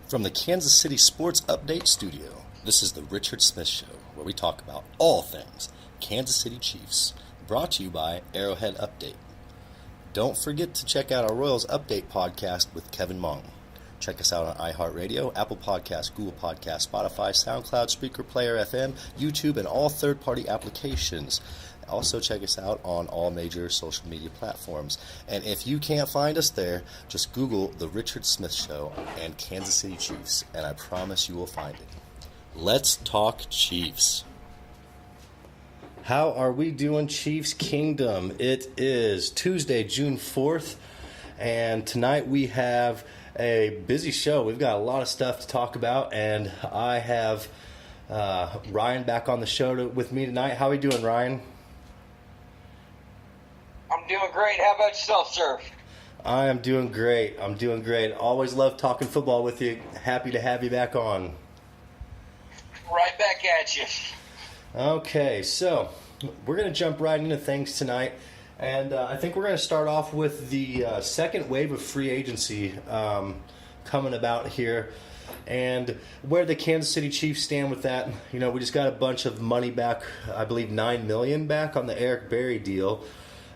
From the Kansas City Sports Update Studio, this is the Richard Smith Show, where we talk about all things Kansas City Chiefs, brought to you by Arrowhead Update. Don't forget to check out our Royals Update podcast with Kevin Mong. Check us out on iHeartRadio, Apple Podcasts, Google Podcasts, Spotify, SoundCloud, Spreaker, Player FM, YouTube, and all third-party applications. Also check us out on all major social media platforms. And if you can't find us there, just Google The Richard Smith Show and Kansas City Chiefs, and I promise you will find it. Let's talk Chiefs. How are we doing, Chiefs Kingdom? It is Tuesday, June 4th, and tonight we have a busy show. We've got a lot of stuff to talk about, and I have Ryan back on the show with me tonight. How are we doing, Ryan? I'm doing great. How about yourself, sir? I am doing great. Always love talking football with you. Happy to have you back on. Right back at you. Okay, so we're going to jump right into things tonight. And I think we're going to start off with the second wave of free agency coming about here. And where the Kansas City Chiefs stand with that. You know, we just got a bunch of money back, I believe $9 million back on the Eric Berry deal.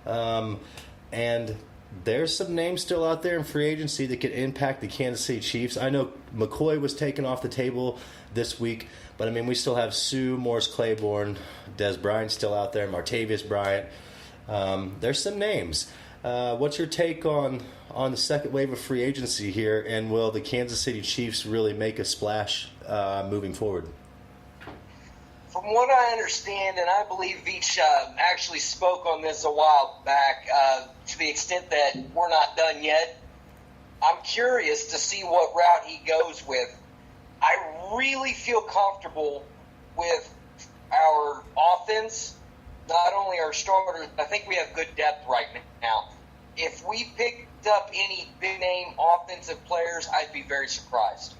And there's some names still out there in free agency that could impact the Kansas City Chiefs. I know McCoy was taken off the table this week, but I mean, we still have Sue, Morris Claiborne, Des Bryant still out there, Martavius Bryant. There's some names. What's your take on the second wave of free agency here, and will the Kansas City Chiefs really make a splash moving forward? From what I understand, and I believe Veach actually spoke on this a while back, to the extent that we're not done yet, I'm curious to see what route he goes with. I really feel comfortable with our offense, not only our starters, I think we have good depth right now. If we picked up any big-name offensive players, I'd be very surprised.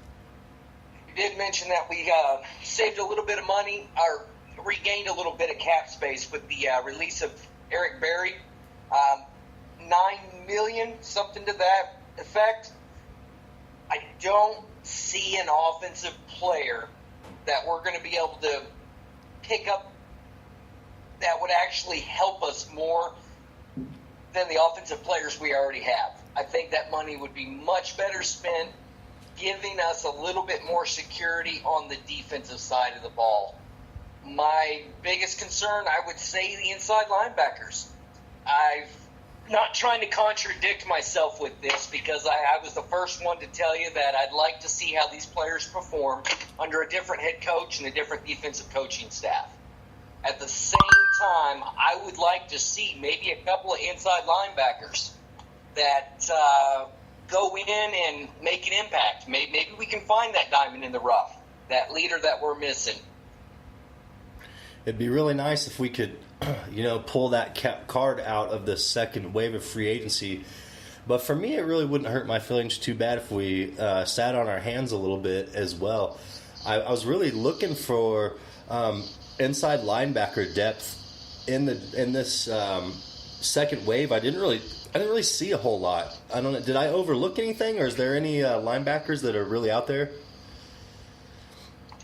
You did mention that we saved a little bit of money, or regained a little bit of cap space with the release of Eric Berry. $9 million, something to that effect. I don't see an offensive player that we're going to be able to pick up that would actually help us more than the offensive players we already have. I think that money would be much better spent giving us a little bit more security on the defensive side of the ball. My biggest concern, I would say, the inside linebackers. I'm not trying to contradict myself with this because I was the first one to tell you that I'd like to see how these players perform under a different head coach and a different defensive coaching staff. At the same time, I would like to see maybe a couple of inside linebackers that go in and make an impact. Maybe we can find that diamond in the rough, that leader that we're missing. It'd be really nice if we could, pull that card out of the second wave of free agency. But for me, it really wouldn't hurt my feelings too bad if we sat on our hands a little bit as well. I was really looking for inside linebacker depth in this second wave. I didn't really see a whole lot. I don't know. Did I overlook anything, or is there any linebackers that are really out there?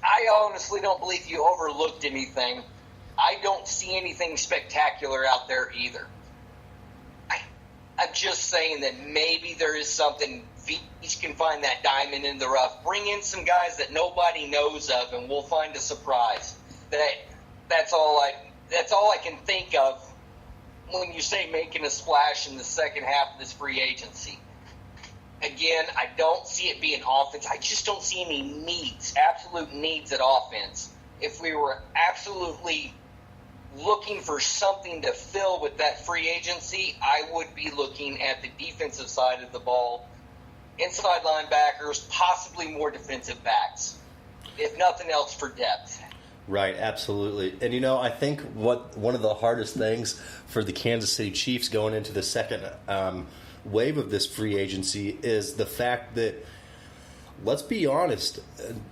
I honestly don't believe you overlooked anything. I don't see anything spectacular out there either. I'm just saying that maybe there is something. Veach can find that diamond in the rough. Bring in some guys that nobody knows of, and we'll find a surprise. That's all I can think of when you say making a splash in the second half of this free agency. Again, I don't see it being offense. I just don't see any absolute needs at offense. If we were absolutely looking for something to fill with that free agency, I would be looking at the defensive side of the ball, inside linebackers, possibly more defensive backs, if nothing else for depth. Right, absolutely. And, I think one of the hardest things for the Kansas City Chiefs going into the second wave of this free agency is the fact that, let's be honest,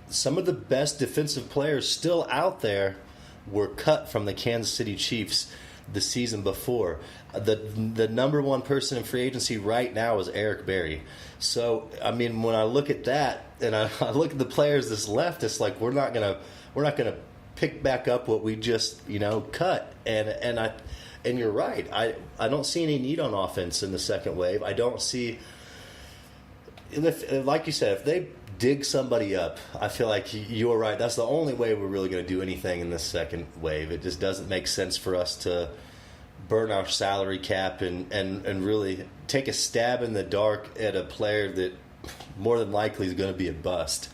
some of the best defensive players still out there were cut from the Kansas City Chiefs. the season before. The number one person in free agency right now is Eric Berry. So I mean, when I look at that and I look at the players that's left, it's like we're not gonna pick back up what we just cut. And you're right. I don't see any need on offense in the second wave. I don't see, like you said, if they dig somebody up, I feel like you're right. That's the only way we're really going to do anything in this second wave. It just doesn't make sense for us to burn our salary cap and really take a stab in the dark at a player that more than likely is going to be a bust.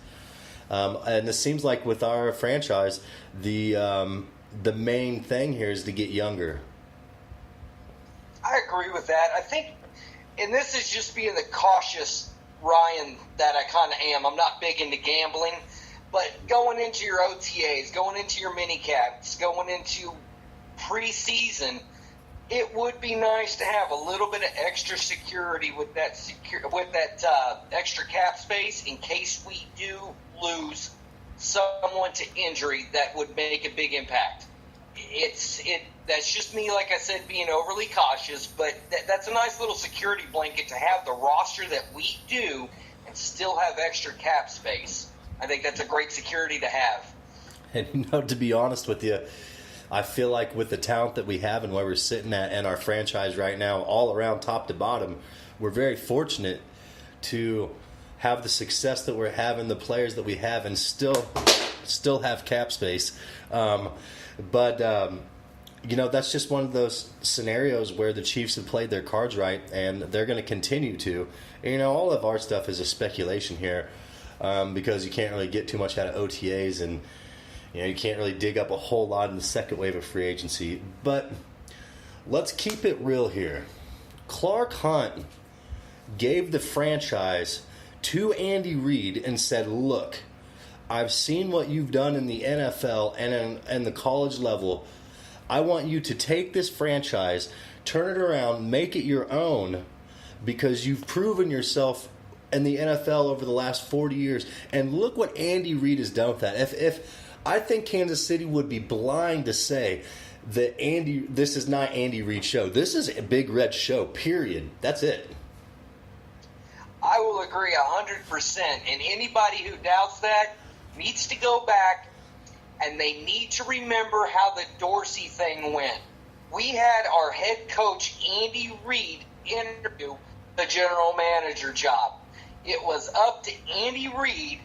And it seems like with our franchise, the main thing here is to get younger. I agree with that. I think, and this is just being the cautious Ryan that I kind of am. I'm not big into gambling, but going into your OTAs, going into your mini caps, going into preseason, it would be nice to have a little bit of extra security with that extra cap space in case we do lose someone to injury that would make a big impact. That's just me, like I said, being overly cautious, but that's a nice little security blanket to have the roster that we do and still have extra cap space. I think that's a great security to have. And to be honest with you, I feel like with the talent that we have and where we're sitting at and our franchise right now, all around top to bottom, we're very fortunate to have the success that we're having, the players that we have, and still have cap space. But that's just one of those scenarios where the Chiefs have played their cards right, and they're going to continue to. And, all of our stuff is a speculation here because you can't really get too much out of OTAs, and you can't really dig up a whole lot in the second wave of free agency. But let's keep it real here. Clark Hunt gave the franchise to Andy Reid and said, look, I've seen what you've done in the NFL and the college level. I want you to take this franchise, turn it around, make it your own, because you've proven yourself in the NFL over the last 40 years. And look what Andy Reid has done with that. If I think Kansas City would be blind to say that this is not Andy Reid's show. This is a Big Red show, period. That's it. I will agree 100%. And anybody who doubts that needs to go back, and they need to remember how the Dorsey thing went. We had our head coach, Andy Reid, interview the general manager job. It was up to Andy Reid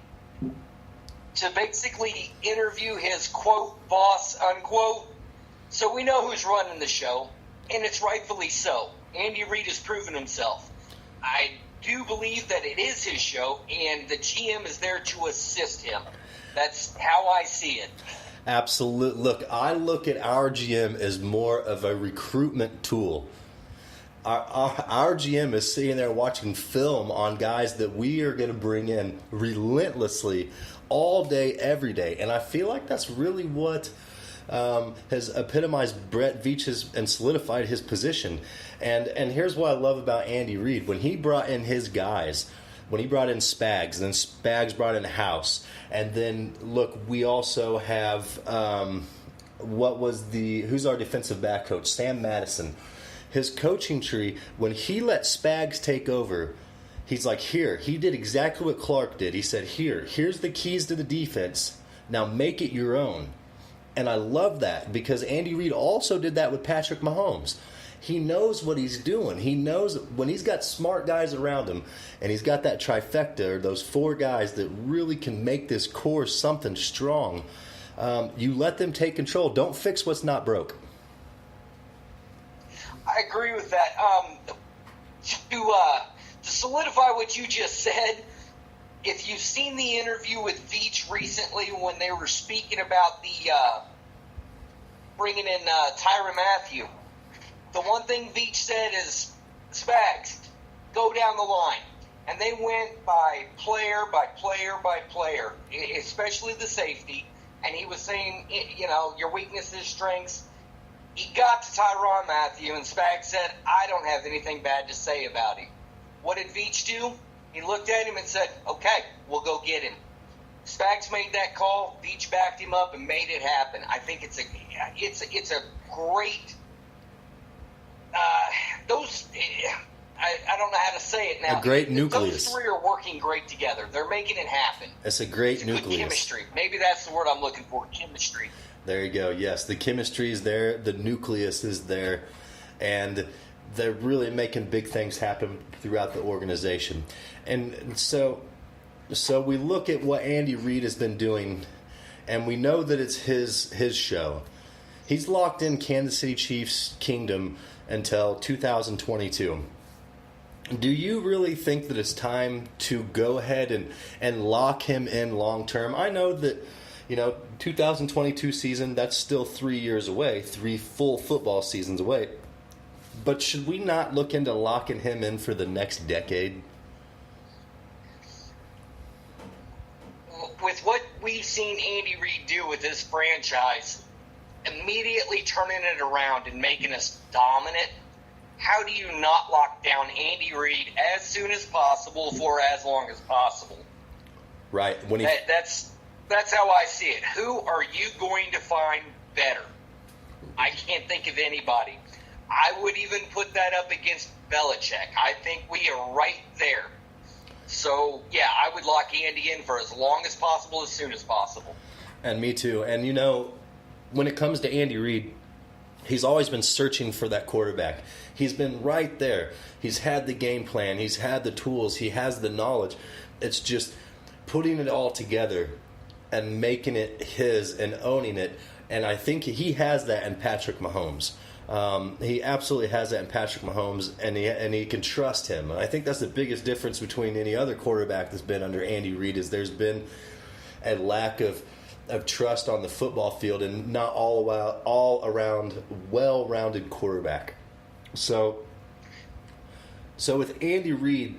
to basically interview his, quote, boss, unquote. So we know who's running the show, and it's rightfully so. Andy Reid has proven himself. I do believe that it is his show, and the GM is there to assist him. That's how I see it. Absolutely. Look, I look at our GM as more of a recruitment tool. Our GM is sitting there watching film on guys that we are going to bring in relentlessly all day, every day. And I feel like that's really what has epitomized Brett Veach and solidified his position. And here's what I love about Andy Reid. When he brought in his guys, when he brought in Spags, and then Spags brought in House, and then, look, we also have, who's our defensive back coach? Sam Madison. His coaching tree, when he let Spags take over, he's like, he did exactly what Clark did. He said, here's the keys to the defense. Now make it your own. And I love that because Andy Reid also did that with Patrick Mahomes. He knows what he's doing. He knows when he's got smart guys around him and he's got that trifecta, or those four guys that really can make this core something strong, you let them take control. Don't fix what's not broke. I agree with that. To solidify what you just said, if you've seen the interview with Veach recently when they were speaking about the bringing in Tyrann Mathieu, the one thing Veach said is, Spags, go down the line. And they went by player by player by player, especially the safety. And he was saying, your weaknesses, strengths. He got to Tyrann Mathieu, and Spags said, I don't have anything bad to say about him. What did Veach do? He looked at him and said, okay, we'll go get him. Spags made that call. Veach backed him up and made it happen. I think it's a great those, I don't know how to say it now. A great nucleus. Those three are working great together. They're making it happen. It's a great nucleus. Good chemistry. Maybe that's the word I'm looking for, chemistry. There you go. Yes, the chemistry is there. The nucleus is there. And they're really making big things happen throughout the organization. And so we look at what Andy Reid has been doing, and we know that it's his show. He's locked in Kansas City Chiefs kingdom until 2022. Do you really think that it's time to go ahead and lock him in long term? I know that, 2022 season, that's still 3 years away, 3 full football seasons away. But should we not look into locking him in for the next decade? With what we've seen Andy Reid do with this franchise, immediately turning it around and making us dominant, how do you not lock down Andy Reid as soon as possible for as long as possible? Right. That's how I see it. Who are you going to find better? I can't think of anybody. I would even put that up against Belichick. I think we are right there. So, yeah, I would lock Andy in for as long as possible, as soon as possible. And me too. And, when it comes to Andy Reid, he's always been searching for that quarterback. He's been right there. He's had the game plan. He's had the tools. He has the knowledge. It's just putting it all together and making it his and owning it. And I think he has that in Patrick Mahomes. He absolutely has that in Patrick Mahomes, and he can trust him. And I think that's the biggest difference between any other quarterback that's been under Andy Reid is there's been a lack of trust on the football field and not all around well-rounded quarterback. So with Andy Reid,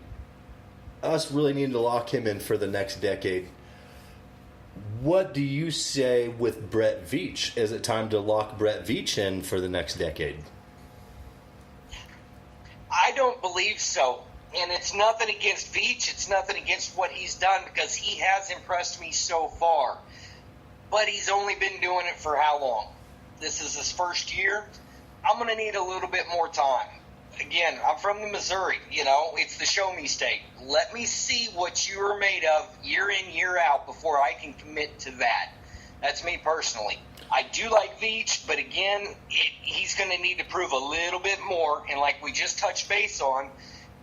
us really needing to lock him in for the next decade. What do you say with Brett Veach? Is it time to lock Brett Veach in for the next decade? I don't believe so. And it's nothing against Veach. It's nothing against what he's done because he has impressed me so far. But he's only been doing it for how long? This is his first year. I'm going to need a little bit more time. Again, I'm from the Missouri. It's the show me state. Let me see what you're made of year in, year out before I can commit to that. That's me personally. I do like Veach, but again, he's going to need to prove a little bit more. And like we just touched base on,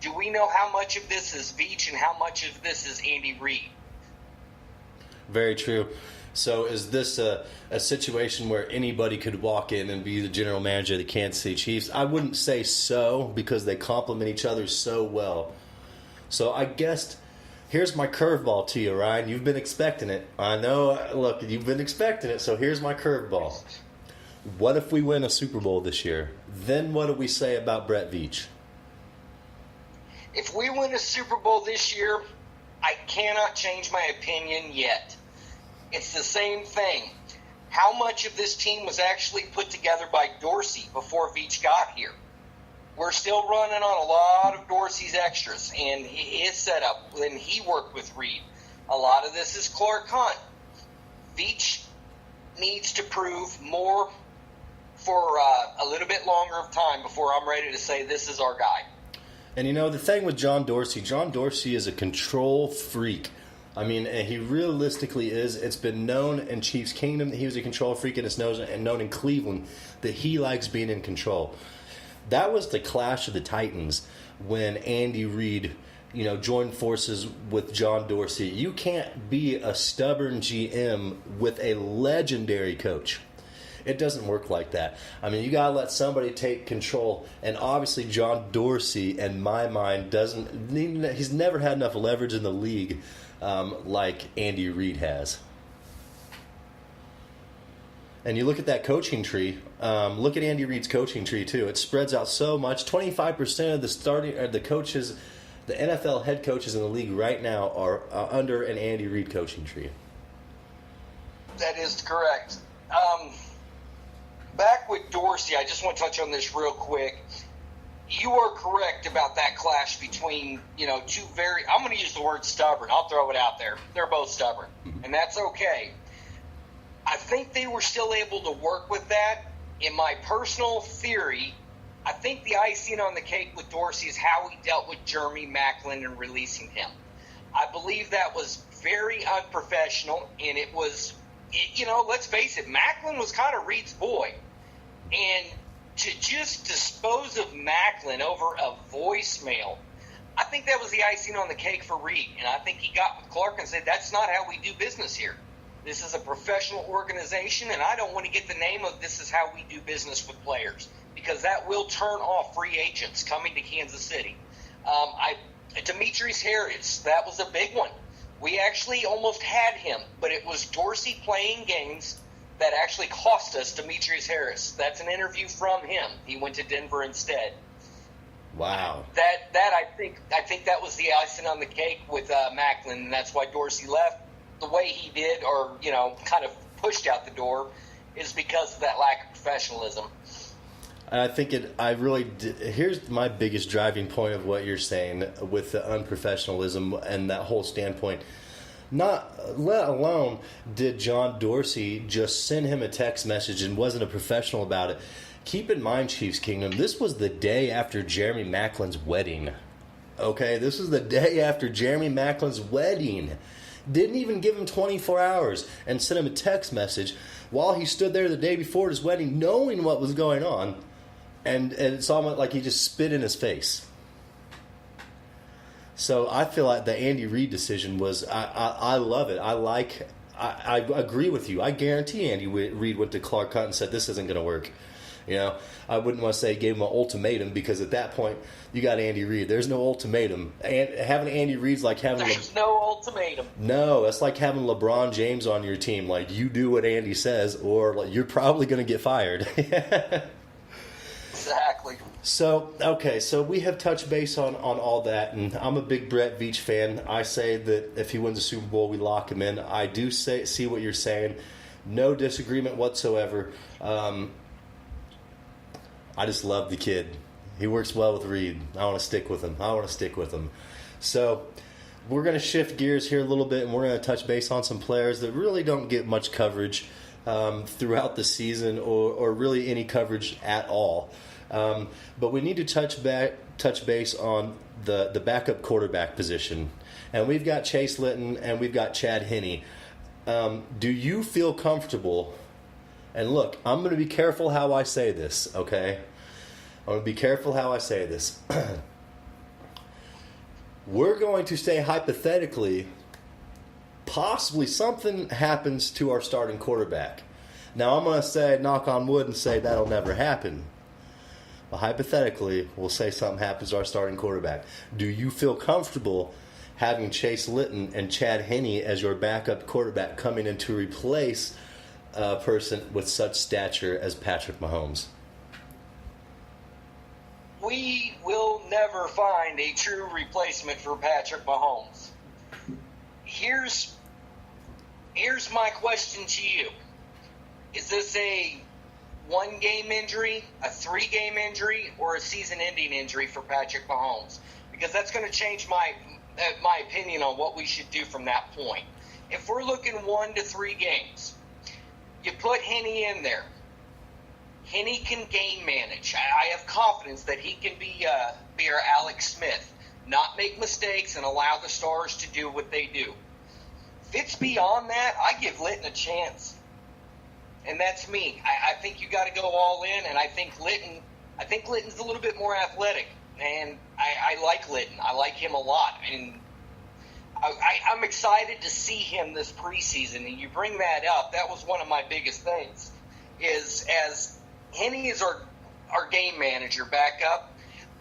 do we know how much of this is Veach and how much of this is Andy Reid? Very true. So is this a situation where anybody could walk in and be the general manager of the Kansas City Chiefs? I wouldn't say so because they complement each other so well. So I guess here's my curveball to you, Ryan. You've been expecting it. I know. Look, you've been expecting it, so here's my curveball. What if we win a Super Bowl this year? Then what do we say about Brett Veach? If we win a Super Bowl this year, I cannot change my opinion yet. It's the same thing. How much of this team was actually put together by Dorsey before Veach got here? We're still running on a lot of Dorsey's extras and his setup when he worked with Reid. A lot of this is Clark Hunt. Veach needs to prove more for a little bit longer of time before I'm ready to say this is our guy. And the thing with John Dorsey is a control freak. I mean, he realistically is. It's been known in Chiefs Kingdom that he was a control freak, and it's known in Cleveland that he likes being in control. That was the clash of the Titans when Andy Reid, joined forces with John Dorsey. You can't be a stubborn GM with a legendary coach. It doesn't work like that. I mean, you got to let somebody take control. And obviously John Dorsey, in my mind, he's never had enough leverage in the league like Andy Reid has. And you look at that coaching tree. Look at Andy Reid's coaching tree too. It spreads out so much. 25% of the coaches, the NFL head coaches in the league right now are under an Andy Reid coaching tree. That is correct. Back with Dorsey, I just want to touch on this real quick. You are correct about that clash between, two very, I'm going to use the word stubborn. I'll throw it out there. They're both stubborn, and that's okay. I think they were still able to work with that. In my personal theory, I think the icing on the cake with Dorsey is how he dealt with Jeremy Maclin and releasing him. I believe that was very unprofessional, and it was, let's face it, Maclin was kind of Reed's boy. And to just dispose of Maclin over a voicemail, I think that was the icing on the cake for Reed. And I think he got with Clark and said, that's not how we do business here. This is a professional organization, and I don't want to get the name of this is how we do business with players, because that will turn off free agents coming to Kansas City. Demetrius Harris, that was a big one. We actually almost had him, but it was Dorsey playing games that actually cost us Demetrius Harris. That's an interview from him. He went to Denver instead. Wow. That I think that was the icing on the cake with Maclin, and that's why Dorsey left the way he did, or kind of pushed out the door, is because of that lack of professionalism. I think here's my biggest driving point of what you're saying with the unprofessionalism and that whole standpoint. Not let alone did John Dorsey just send him a text message and wasn't a professional about it. Keep in mind, Chiefs Kingdom, this was the day after Jeremy Maclin's wedding. Okay, this was the day after Jeremy Maclin's wedding. Didn't even give him 24 hours and sent him a text message while he stood there the day before his wedding, knowing what was going on. And it's almost like he just spit in his face. So I feel like the Andy Reid decision was, I love it. I agree with you. I guarantee Andy Reid went to Clark Hunt and said, this isn't going to work. I wouldn't want to say gave him an ultimatum, because at that point you got Andy Reid. There's no ultimatum. And having Andy Reid's like having there's no ultimatum. No, that's like having LeBron James on your team. Like, you do what Andy says, or like, you're probably going to get fired. Exactly. So we have touched base on all that, and I'm a big Brett Veach fan. I say that if he wins the Super Bowl, we lock him in. I do see what you're saying. No disagreement whatsoever. I just love the kid. He works well with Reed. I want to stick with him. So we're going to shift gears here a little bit, and we're going to touch base on some players that really don't get much coverage throughout the season, or really any coverage at all. But we need to touch base on the backup quarterback position. And we've got Chase Litton and we've got Chad Henne. Do you feel comfortable? And look, I'm going to be careful how I say this, okay? I'm going to be careful how I say this. We're going to say hypothetically, possibly something happens to our starting quarterback. Now, I'm going to say, knock on wood, and say that'll never happen. But hypothetically, we'll say something happens to our starting quarterback. Do you feel comfortable having Chase Litton and Chad Henne as your backup quarterback coming in to replace a person with such stature as Patrick Mahomes? We will never find a true replacement for Patrick Mahomes. Here's my question to you. Is this a one-game injury, a three-game injury, or a season-ending injury for Patrick Mahomes? Because that's going to change my opinion on what we should do from that point. If we're looking 1 to 3 games, you put Henne in there. Henne can game manage. I have confidence that he can be our Alex Smith, not make mistakes and allow the stars to do what they do. If it's beyond that, I give Litton a chance. And that's me. I think you got to go all in, and I think Litton's a little bit more athletic, and I like Litton. I like him a lot, and I'm excited to see him this preseason. And you bring that up. That was one of my biggest things. Is as Henne is our game manager backup.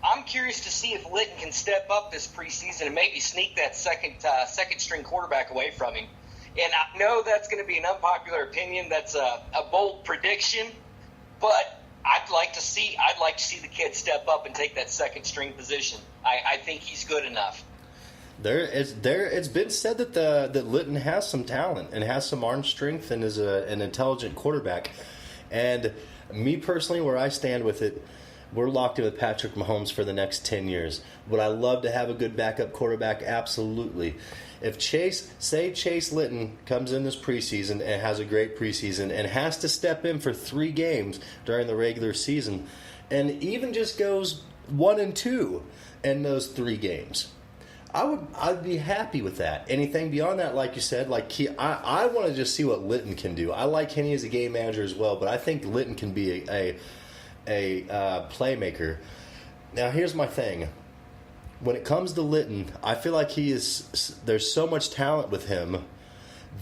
I'm curious to see if Litton can step up this preseason and maybe sneak that second string quarterback away from him. And I know that's going to be an unpopular opinion. That's a bold prediction, but I'd like to see the kid step up and take that second string position. I think he's good enough. It's been said that Litton has some talent and has some arm strength and is an intelligent quarterback. And me personally, where I stand with it, we're locked in with Patrick Mahomes for the next 10 years. Would I love to have a good backup quarterback? Absolutely. If Chase Litton comes in this preseason and has a great preseason and has to step in for 3 games during the regular season, and even just goes 1-2 in those 3 games, I'd be happy with that. Anything beyond that, like you said, I want to just see what Litton can do. I like Henny as a game manager as well, but I think Litton can be a playmaker. Now, here's my thing. When it comes to Litton, I feel like there's so much talent with him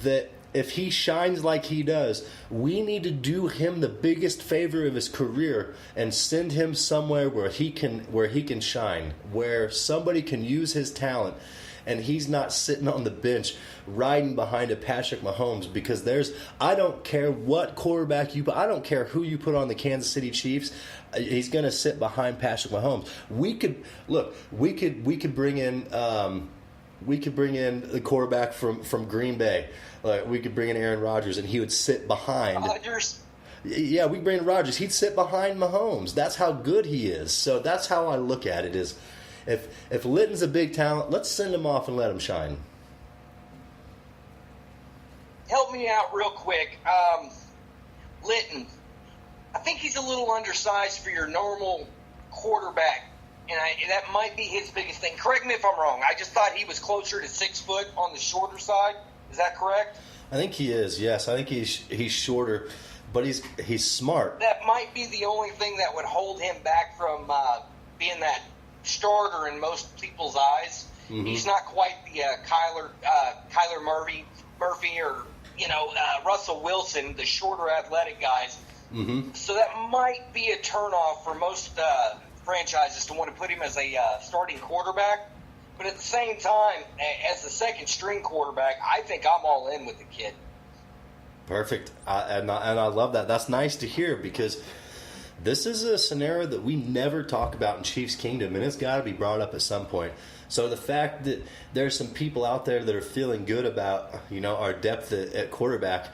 that if he shines like he does, we need to do him the biggest favor of his career and send him somewhere where he can shine, where somebody can use his talent, and he's not sitting on the bench riding behind a Patrick Mahomes. Because I don't care what quarterback I don't care who you put on the Kansas City Chiefs, he's going to sit behind Patrick Mahomes. We could bring in the quarterback from Green Bay. We could bring in Aaron Rodgers, and he would sit behind. Rodgers. Yeah, we bring in Rodgers. He'd sit behind Mahomes. That's how good he is. So that's how I look at it. Is if Litton's a big talent, let's send him off and let him shine. Help me out real quick. Litton, I think he's a little undersized for your normal quarterback, and that might be his biggest thing. Correct me if I'm wrong. I just thought he was closer to 6 foot on the shorter side. Is that correct? I think he is. Yes, I think he's shorter, but he's smart. That might be the only thing that would hold him back from being that starter in most people's eyes. Mm-hmm. He's not quite the Kyler Murphy or Russell Wilson, the shorter athletic guys. Mm-hmm. So that might be a turnoff for most franchises to want to put him as a starting quarterback. But at the same time, as the second string quarterback, I think I'm all in with the kid. Perfect. And I love that. That's nice to hear, because this is a scenario that we never talk about in Chiefs Kingdom, and it's got to be brought up at some point. So the fact that there's some people out there that are feeling good about our depth at quarterback,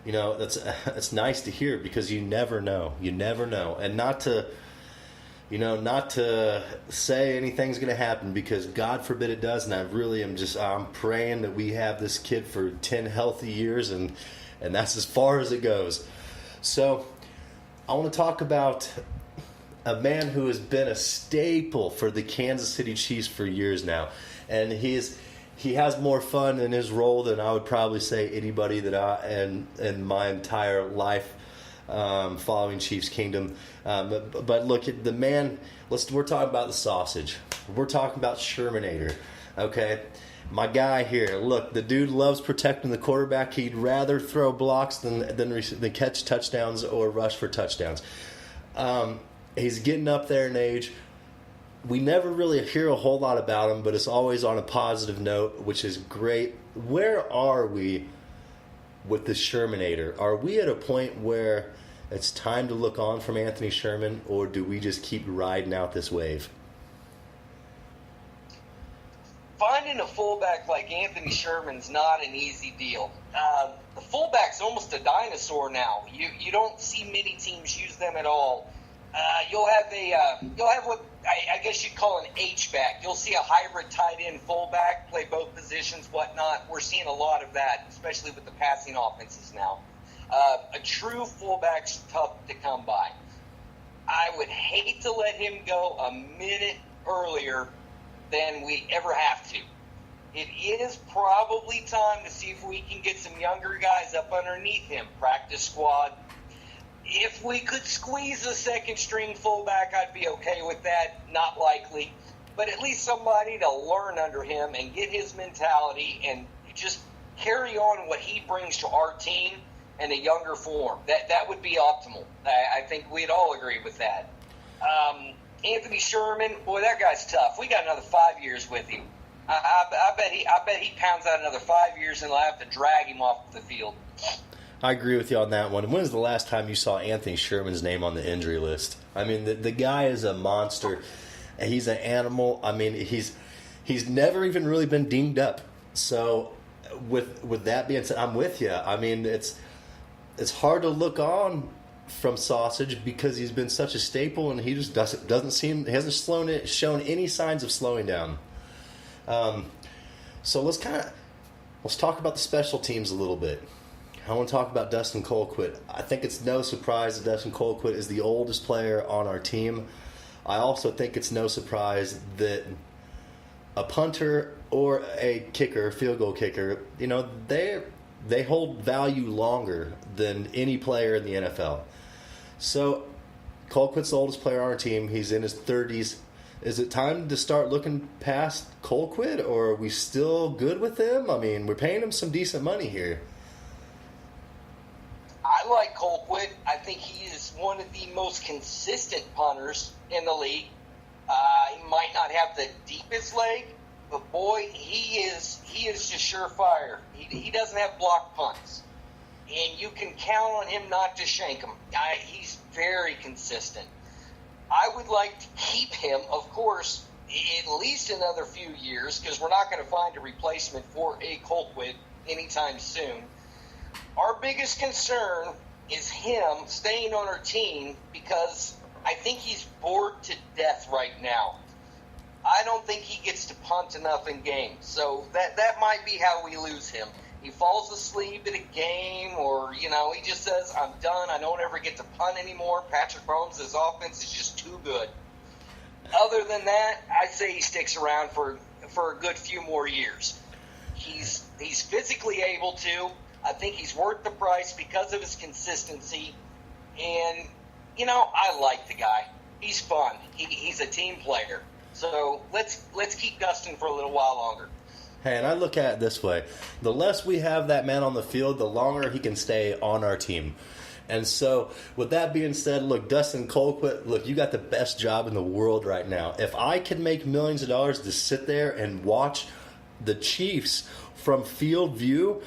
that's nice to hear, because you never know. You never know. And not to say anything's going to happen, because God forbid it does, and I'm praying that we have this kid for 10 healthy years, and that's as far as it goes. So I want to talk about a man who has been a staple for the Kansas City Chiefs for years now, and he has more fun in his role than I would probably say anybody that in my entire life following Chiefs Kingdom. But look at the man. We're talking about the sausage. We're talking about Shermanator. Okay, my guy here. Look, the dude loves protecting the quarterback. He'd rather throw blocks than catch touchdowns or rush for touchdowns. He's getting up there in age. We never really hear a whole lot about him, but it's always on a positive note, which is great. Where are we with the Shermanator? Are we at a point where it's time to look on from Anthony Sherman, or do we just keep riding out this wave? Finding a fullback like Anthony Sherman's not an easy deal. The fullback's almost a dinosaur now. You don't see many teams use them at all. You'll have what I guess you'd call an H-back. You'll see a hybrid tight end fullback play both positions, whatnot. We're seeing a lot of that, especially with the passing offenses now. A true fullback's tough to come by. I would hate to let him go a minute earlier than we ever have to. It is probably time to see if we can get some younger guys up underneath him, practice squad. If we could squeeze a second string fullback, I'd be okay with that. Not likely. But at least somebody to learn under him and get his mentality and just carry on what he brings to our team in a younger form. That would be optimal. I think we'd all agree with that. Anthony Sherman, boy, that guy's tough. We got another 5 years with him. I bet he pounds out another 5 years, and I'll have to drag him off the field. I agree with you on that one. When was the last time you saw Anthony Sherman's name on the injury list? I mean, the guy is a monster. He's an animal. I mean, he's never even really been dinged up. So with that being said, I'm with you. I mean, it's hard to look on from Sausage because he's been such a staple, and he just he hasn't shown any signs of slowing down. So let's talk about the special teams a little bit. I want to talk about Dustin Colquitt. I think it's no surprise that Dustin Colquitt is the oldest player on our team. I also think it's no surprise that a punter or a kicker, field goal kicker, they hold value longer than any player in the NFL. So Colquitt's the oldest player on our team. He's in his 30s. Is it time to start looking past Colquitt, or are we still good with him? I mean, we're paying him some decent money here. I like Colquitt. I think he is one of the most consistent punters in the league. He might not have the deepest leg, but boy, he is just surefire. He doesn't have blocked punts, and you can count on him not to shank him. He's very consistent. I would like to keep him, of course, at least another few years, because we're not going to find a replacement for a Colquitt anytime soon. Our biggest concern is him staying on our team because I think he's bored to death right now. I don't think he gets to punt enough in games, so that might be how we lose him. He falls asleep at a game, or, he just says, I'm done, I don't ever get to punt anymore. Patrick Mahomes' offense is just too good. Other than that, I say he sticks around for a good few more years. He's physically able to. I think he's worth the price because of his consistency. And, I like the guy. He's fun. He's a team player. So let's keep Dustin for a little while longer. Hey, and I look at it this way. The less we have that man on the field, the longer he can stay on our team. And so, with that being said, look, Dustin Colquitt, look, you got the best job in the world right now. If I could make millions of dollars to sit there and watch the Chiefs from field view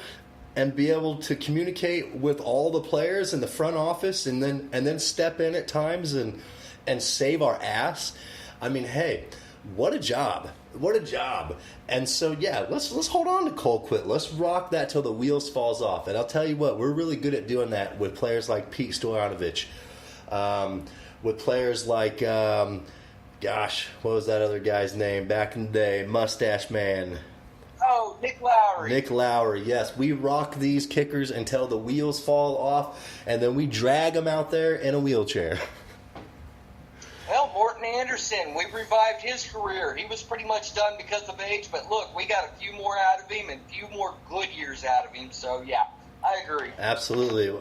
and be able to communicate with all the players in the front office and then step in at times and save our ass, I mean, hey, what a job. What a job. And so, yeah, let's hold on to Colquitt. Let's rock that till the wheels falls off. And I'll tell you what, we're really good at doing that with players like Pete Stoyanovich, with players like, what was that other guy's name back in the day? Mustache Man. Oh, Nick Lowry. Nick Lowry, yes. We rock these kickers until the wheels fall off, and then we drag them out there in a wheelchair. Well, Morton Anderson, we revived his career. He was pretty much done because of age, but look, we got a few more out of him and a few more good years out of him. So, yeah, I agree. Absolutely.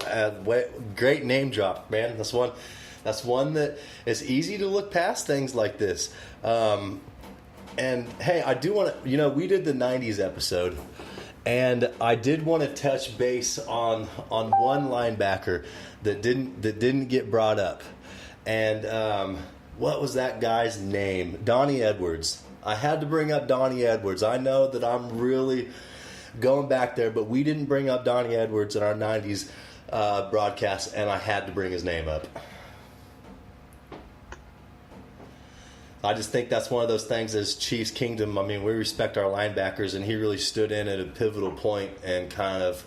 Great name drop, man. That's one that is easy to look past things like this. And, hey, I do want to, we did the 90s episode, and I did want to touch base on one linebacker that didn't get brought up. And what was that guy's name? Donnie Edwards. I had to bring up Donnie Edwards. I know that I'm really going back there, but we didn't bring up Donnie Edwards in our 90s broadcast, and I had to bring his name up. I just think that's one of those things as Chiefs Kingdom. I mean, we respect our linebackers, and he really stood in at a pivotal point and kind of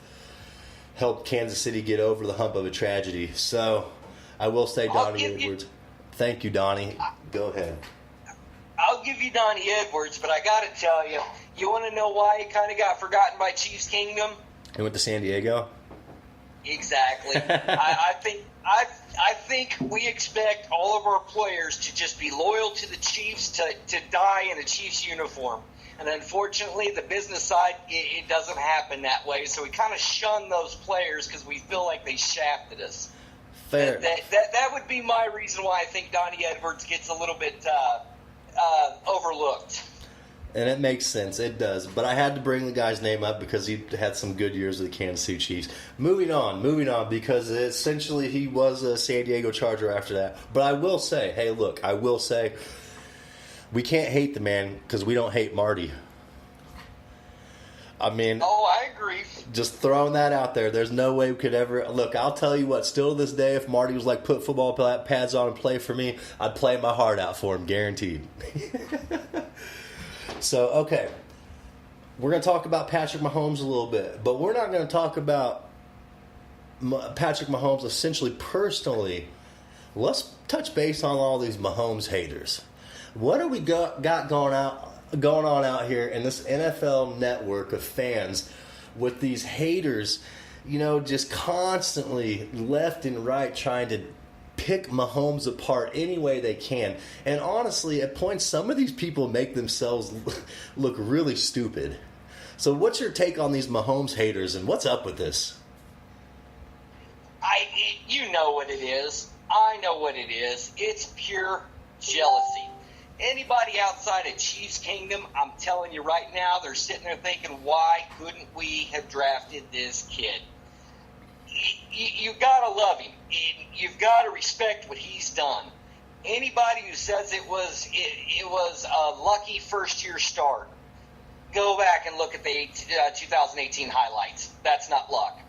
helped Kansas City get over the hump of a tragedy. So I will say Donnie Edwards. Thank you, Donnie. Go ahead. I'll give you Donnie Edwards, but I got to tell you, you want to know why he kind of got forgotten by Chiefs Kingdom? He went to San Diego? Exactly. I think we expect all of our players to just be loyal to the Chiefs, to die in a Chiefs uniform. And unfortunately, the business side, it doesn't happen that way. So we kind of shun those players because we feel like they shafted us. Fair. That would be my reason why I think Donnie Edwards gets a little bit overlooked. And it makes sense. It does. But I had to bring the guy's name up because he had some good years with the Kansas City Chiefs. Moving on, because essentially he was a San Diego Charger after that. But I will say, we can't hate the man because we don't hate Marty. I mean, I agree. Just throwing that out there. There's no way we could ever look. I'll tell you what. Still to this day, if Marty was like, put football pads on and play for me, I'd play my heart out for him, guaranteed. So, okay, we're going to talk about Patrick Mahomes a little bit, but we're not going to talk about Patrick Mahomes essentially personally. Let's touch base on all these Mahomes haters. What do we got going on out here in this NFL network of fans with these haters just constantly left and right trying to pick Mahomes apart any way they can. And honestly, at points, some of these people make themselves look really stupid. So what's your take on these Mahomes haters, and what's up with this? You know what it is. I know what it is. It's pure jealousy. Anybody outside of Chiefs Kingdom, I'm telling you right now, they're sitting there thinking, why couldn't we have drafted this kid? You've got to love him. You've got to respect what he's done. Anybody who says it was a lucky first-year start, go back and look at the 2018 highlights. That's not luck.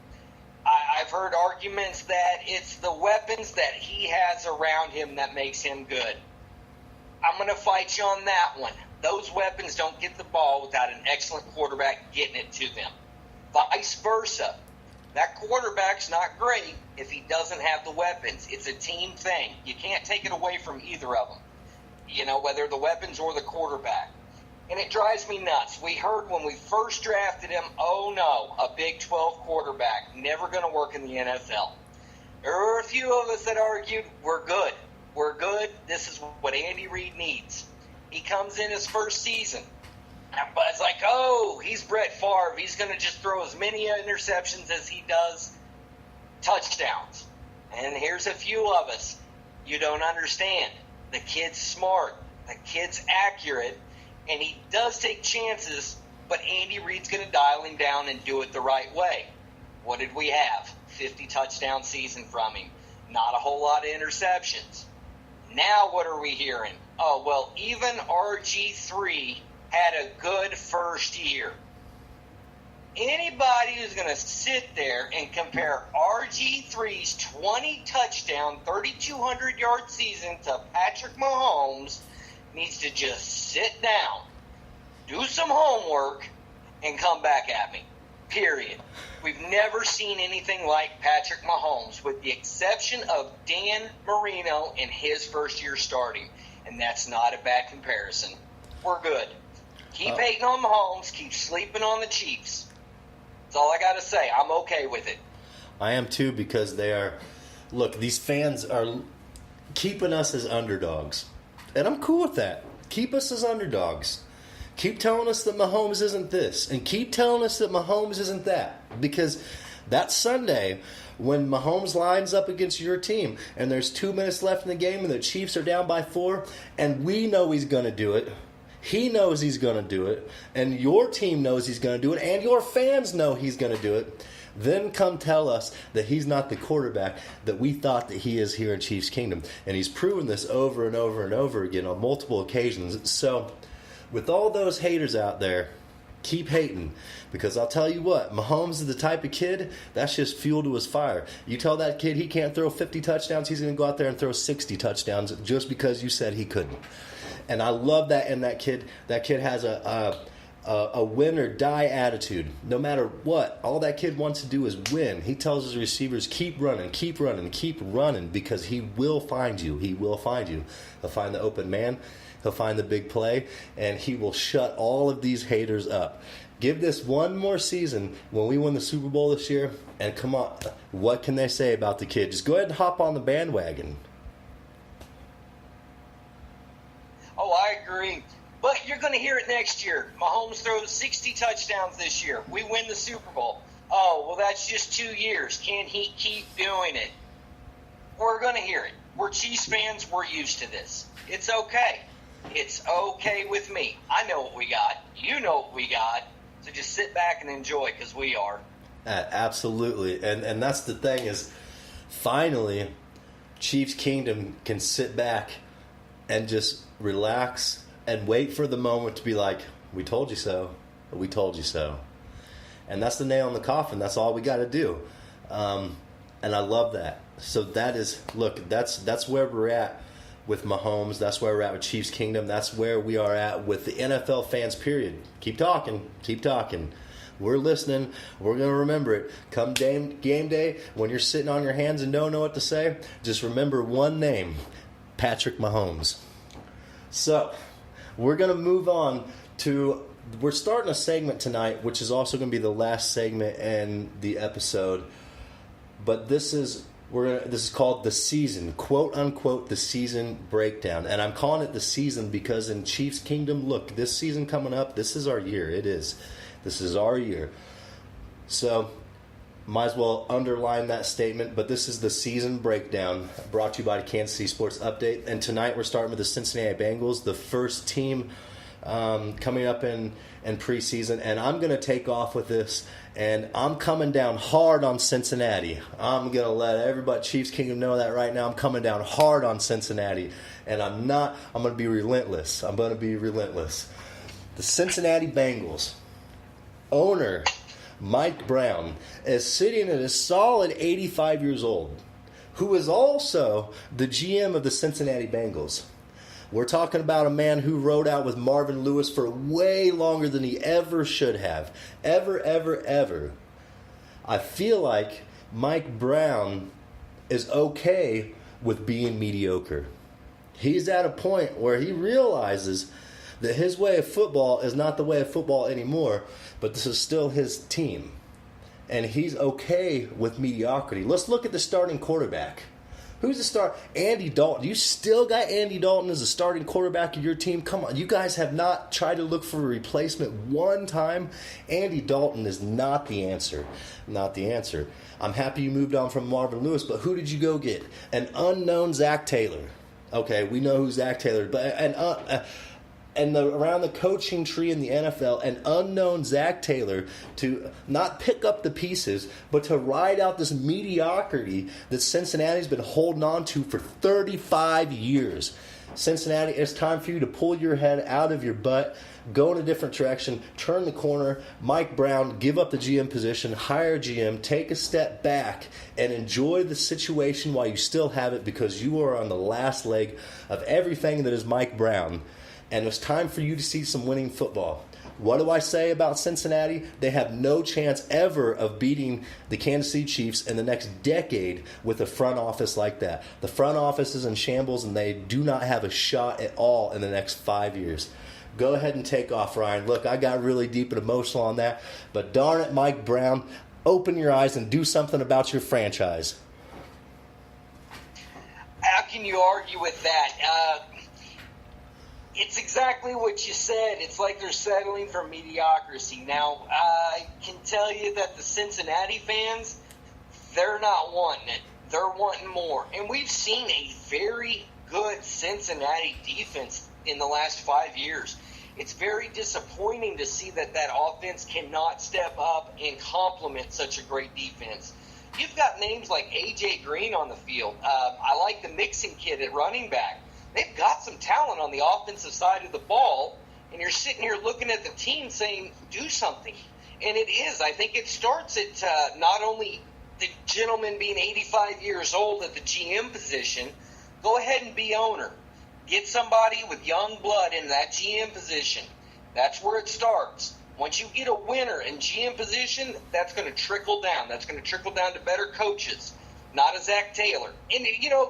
I've heard arguments that it's the weapons that he has around him that makes him good. I'm going to fight you on that one. Those weapons don't get the ball without an excellent quarterback getting it to them. Vice versa. That quarterback's not great if he doesn't have the weapons. It's a team thing. You can't take it away from either of them, whether the weapons or the quarterback. And it drives me nuts. We heard when we first drafted him, oh no, a Big 12 quarterback, never going to work in the NFL. There were a few of us that argued, we're good. We're good. This is what Andy Reid needs. He comes in his first season. Everybody's like, oh, he's Brett Favre. He's going to just throw as many interceptions as he does touchdowns. And here's a few of us. You don't understand. The kid's smart. The kid's accurate. And he does take chances, but Andy Reid's going to dial him down and do it the right way. What did we have? 50 touchdown season from him. Not a whole lot of interceptions. Now what are we hearing? Oh, well, even RG3 had a good first year. Anybody who's going to sit there and compare RG3's 20 touchdown, 3,200-yard season to Patrick Mahomes needs to just sit down, do some homework, and come back at me. Period. We've never seen anything like Patrick Mahomes, with the exception of Dan Marino in his first year starting. And that's not a bad comparison. We're good. Keep hating on Mahomes. Keep sleeping on the Chiefs. That's all I got to say. I'm okay with it. I am too, because they are... Look, these fans are keeping us as underdogs. And I'm cool with that. Keep us as underdogs. Keep telling us that Mahomes isn't this. And keep telling us that Mahomes isn't that. Because that Sunday, when Mahomes lines up against your team and there's 2 minutes left in the game and the Chiefs are down by 4, and we know he's going to do it, he knows he's going to do it, and your team knows he's going to do it, and your fans know he's going to do it, then come tell us that he's not the quarterback that we thought that he is here in Chiefs Kingdom. And he's proven this over and over and over again on multiple occasions. So, with all those haters out there, keep hating. Because I'll tell you what, Mahomes is the type of kid, that's just fuel to his fire. You tell that kid he can't throw 50 touchdowns, he's going to go out there and throw 60 touchdowns just because you said he couldn't. And I love that in that kid. That kid has a win or die attitude. No matter what, all that kid wants to do is win. He tells his receivers, keep running, keep running, keep running, because he will find you. He will find you. He'll find the open man. He'll find the big play, and he will shut all of these haters up. Give this one more season when we win the Super Bowl this year, and come on, what can they say about the kid? Just go ahead and hop on the bandwagon. Oh, I agree. But you're going to hear it next year. Mahomes throws 60 touchdowns this year. We win the Super Bowl. Oh, well, that's just 2 years. Can he keep doing it? We're going to hear it. We're Chiefs fans. We're used to this. It's okay. It's okay with me. I know what we got. You know what we got. So just sit back and enjoy, because we are. Absolutely. And that's the thing is, finally, Chiefs Kingdom can sit back and just relax and wait for the moment to be like, we told you so. We told you so. And that's the nail in the coffin. That's all we got to do. And I love that. So that is, look, that's where we're at with Mahomes. That's where we're at with Chiefs Kingdom. That's where we are at with the NFL fans, period. Keep talking. Keep talking. We're listening. We're going to remember it. Come game day, when you're sitting on your hands and don't know what to say, just remember one name, Patrick Mahomes. So, we're going to move on to we're starting a segment tonight, which is also going to be the last segment in the episode. But this is called the season, quote unquote, the season breakdown, and I'm calling it the season because in Chiefs Kingdom, look, this season coming up, this is our year. It is. This is our year. So, might as well underline that statement. But this is the season breakdown, brought to you by the Kansas City Sports Update. And tonight we're starting with the Cincinnati Bengals, the first team coming up in preseason, and I'm going to take off with this, and I'm coming down hard on Cincinnati. I'm going to let everybody, Chiefs Kingdom, know that right now. I'm coming down hard on Cincinnati, and I'm going to be relentless. The Cincinnati Bengals owner, Mike Brown, is sitting at a solid 85 years old, who is also the GM of the Cincinnati Bengals. We're talking about a man who rode out with Marvin Lewis for way longer than he ever should have. Ever. I feel like Mike Brown is okay with being mediocre. He's at a point where he realizes that his way of football is not the way of football anymore, but this is still his team. And he's okay with mediocrity. Let's look at the starting quarterback. Who's the start? Andy Dalton. You still got Andy Dalton as the starting quarterback of your team? Come on. You guys have not tried to look for a replacement one time. Andy Dalton is not the answer. Not the answer. I'm happy you moved on from Marvin Lewis, but who did you go get? An unknown Zach Taylor. Okay, we know who Zach Taylor is, but around the coaching tree in the NFL, an unknown Zach Taylor to not pick up the pieces, but to ride out this mediocrity that Cincinnati's been holding on to for 35 years. Cincinnati, it's time for you to pull your head out of your butt, go in a different direction, turn the corner. Mike Brown, give up the GM position, hire a GM, take a step back, and enjoy the situation while you still have it, because you are on the last leg of everything that is Mike Brown. And it's time for you to see some winning football. What do I say about Cincinnati? They have no chance ever of beating the Kansas City Chiefs in the next decade with a front office like that. The front office is in shambles, and they do not have a shot at all in the next 5 years. Go ahead and take off, Ryan. Look, I got really deep and emotional on that. But darn it, Mike Brown, open your eyes and do something about your franchise. How can you argue with that? It's exactly what you said. It's like they're settling for mediocrity. Now, I can tell you that the Cincinnati fans, they're not wanting it. They're wanting more. And we've seen a very good Cincinnati defense in the last 5 years. It's very disappointing to see that offense cannot step up and complement such a great defense. You've got names like A.J. Green on the field. I like the Mixon kid at running back. They've got some talent on the offensive side of the ball, and you're sitting here looking at the team saying, do something. And it is. I think it starts at not only the gentleman being 85 years old at the GM position. Go ahead and be owner. Get somebody with young blood in that GM position. That's where it starts. Once you get a winner in GM position, that's going to trickle down. That's going to trickle down to better coaches. Not a Zach Taylor. And,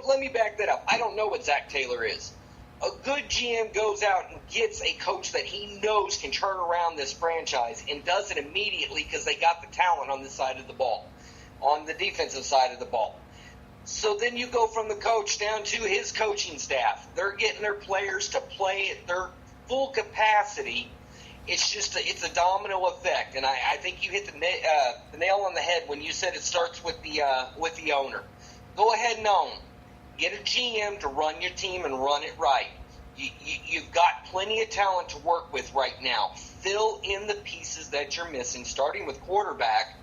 let me back that up. I don't know what Zach Taylor is. A good GM goes out and gets a coach that he knows can turn around this franchise and does it immediately because they got the talent on this side of the ball, on the defensive side of the ball. So then you go from the coach down to his coaching staff. They're getting their players to play at their full capacity. It's a domino effect, and I think you hit the nail on the head when you said it starts with the owner. Go ahead and own. Get a GM to run your team and run it right. You've got plenty of talent to work with right now. Fill in the pieces that you're missing, starting with quarterback.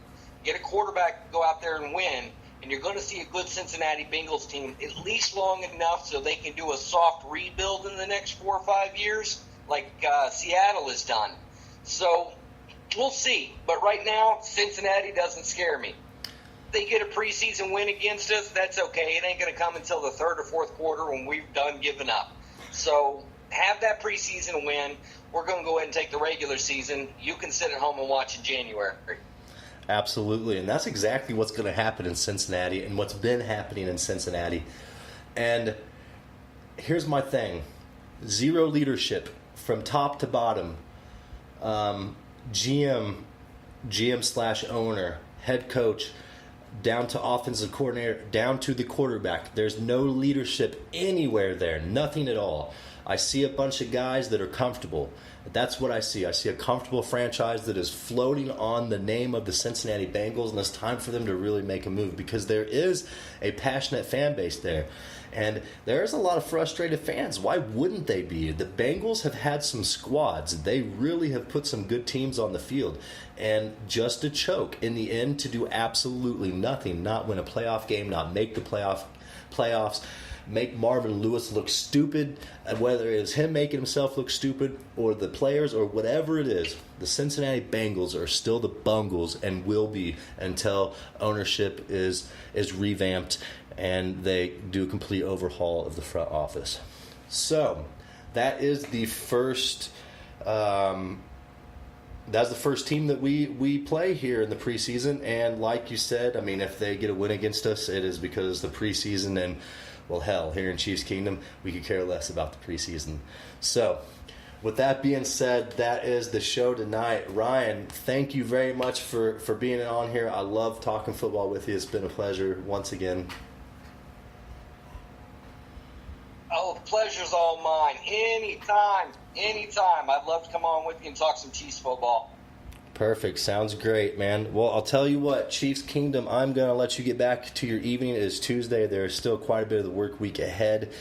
Get a quarterback to go out there and win, and you're going to see a good Cincinnati Bengals team at least long enough so they can do a soft rebuild in the next 4 or 5 years, like Seattle has done. So we'll see. But right now, Cincinnati doesn't scare me. If they get a preseason win against us, that's okay. It ain't going to come until the third or fourth quarter when we've done giving up. So have that preseason win. We're going to go ahead and take the regular season. You can sit at home and watch in January. Absolutely. And that's exactly what's going to happen in Cincinnati and what's been happening in Cincinnati. And here's my thing. Zero leadership from top to bottom. GM slash owner, head coach, down to offensive coordinator, down to the quarterback. There's no leadership anywhere there, nothing at all. I see a bunch of guys that are comfortable. That's what I see. I see a comfortable franchise that is floating on the name of the Cincinnati Bengals, and it's time for them to really make a move because there is a passionate fan base there. And there's a lot of frustrated fans. Why wouldn't they be? The Bengals have had some squads. They really have put some good teams on the field. And just to choke in the end, to do absolutely nothing, not win a playoff game, not make the playoffs, make Marvin Lewis look stupid, whether it is him making himself look stupid or the players or whatever it is, the Cincinnati Bengals are still the Bungles and will be until ownership is revamped and they do a complete overhaul of the front office. So that is the first that's the first team that we play here in the preseason. And like you said, I mean, if they get a win against us, it is because the preseason. And well, hell, here in Chiefs Kingdom, we could care less about the preseason. So with that being said, that is the show tonight. Ryan, thank you very much for being on here. I love talking football with you. It's been a pleasure once again. Oh, the pleasure's all mine. Anytime. I'd love to come on with you and talk some Chiefs football. Perfect. Sounds great, man. Well, I'll tell you what, Chiefs Kingdom, I'm going to let you get back to your evening. It is Tuesday. There is still quite a bit of the work week ahead.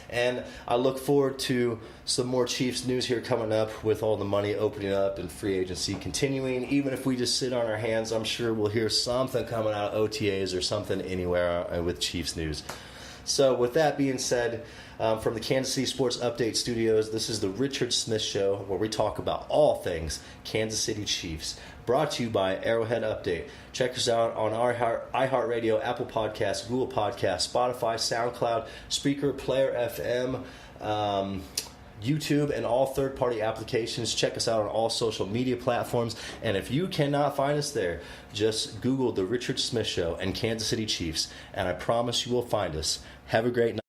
And I look forward to some more Chiefs news here coming up with all the money opening up and free agency continuing. Even if we just sit on our hands, I'm sure we'll hear something coming out of OTAs or something anywhere with Chiefs news. So with that being said, from the Kansas City Sports Update Studios, this is the Richard Smith Show, where we talk about all things Kansas City Chiefs. Brought to you by Arrowhead Update. Check us out on our iHeartRadio, Apple Podcasts, Google Podcasts, Spotify, SoundCloud, Spreaker, Player FM, YouTube, and all third-party applications. Check us out on all social media platforms. And if you cannot find us there, just Google The Richard Smith Show and Kansas City Chiefs, and I promise you will find us. Have a great night.